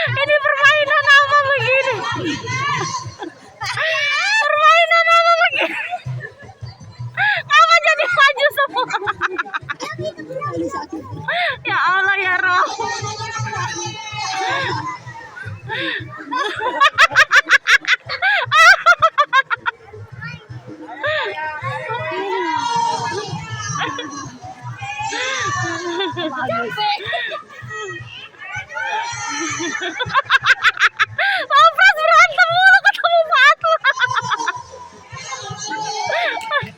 Ini permainan apa begini? Permainan apa begini? Apa jadi maju semua? Ya Allah ya Roh.